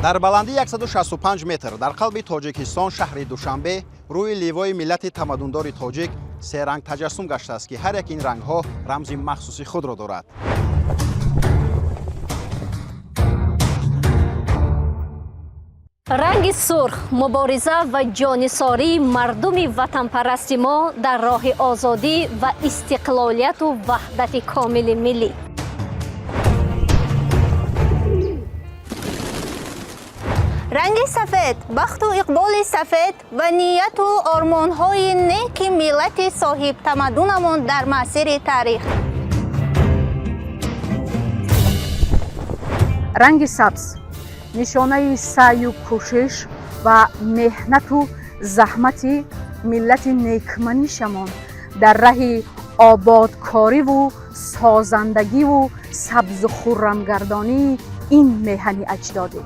дар баландии 165 метр дар қалби тоҷикистон шаҳри душанбе рӯи ливои миллати тамаддундори тоҷик се ранг таҷассум гаштааст ки ҳар як ин рангҳо рамзи махсуси худро дорад. ранги сурх мубориза ва ҷонисории мардуми ватанпарасти мо дар роҳи озодӣ ва истиқлолияту ваҳдати комили миллӣ. ранги сафед бахту иқболи сафед ва нияту ормонҳои неки миллати соҳибтамаддунамон дар масири таърих. ранги сабз нишонаи саъю кӯшиш ва меҳнату заҳмати миллати некманишамон дар раҳи ободкориву созандагиву сабзу хуррамгардонии ин меҳани аҷдодӣ.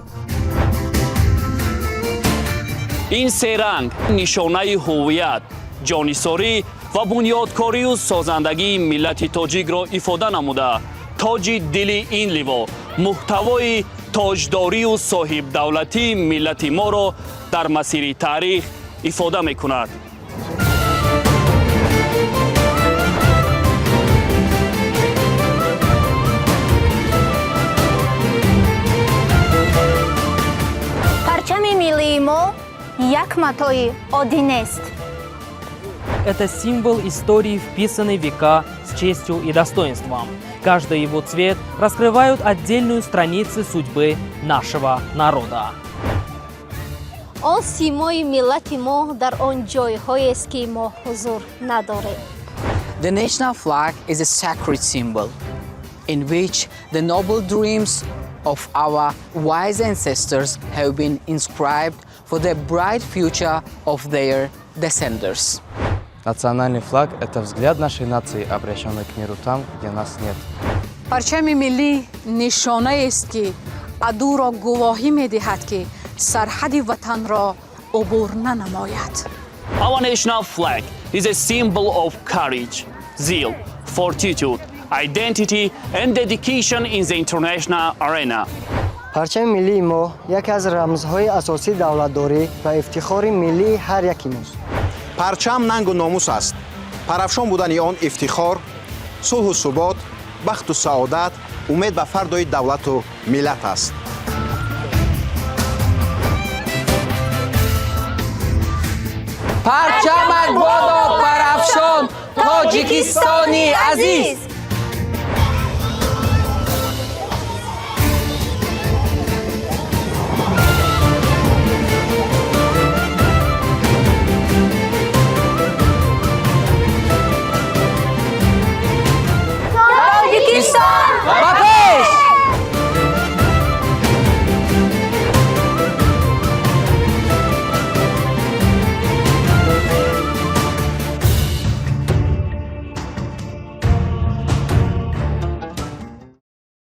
ин се ранг нишонаи ҳуввият, ҷонисорӣ ва бунёдкорию созандагии миллати тоҷикро ифода намуда, тоҷи дили ин ливо муҳтавои тоҷдорию соҳибдавлатии миллати моро дар масири таърих ифода мекунад. парчами миллии мо як матои оддӣ нест. Это символ истории, вписанный в века с честью и достоинством. Каждый его цвет раскрывают отдельную страницу судьбы нашего народа. он симои миллати мо дар он ҷойҳоест ки мо ҳузур надорем. The national flag is a sacred symbol in which the noble dreams of our wise ancestors have been inscribed for the bright future of their descendants. Национальный флаг – это взгляд нашей нации, обращенный к миру там, где нас нет. парчами миллӣ нишонаест ки адуро гувоҳӣ медиҳад ки сарҳади ватанро убур нанамояд. Our national flag is a symbol of courage, zeal, fortitude, identity and dedication in the international arena. парчами миллии мо яке аз рамзҳои асосии давлатдорӣ ва ифтихори миллии ҳар яки мост. парчам нангу номус аст. парафшон будани он ифтихор, сулҳу субот, бахту саодат, умед ба фардои давлату миллат аст. Парчамак бодо парафшон, Тоҷикистони азиз!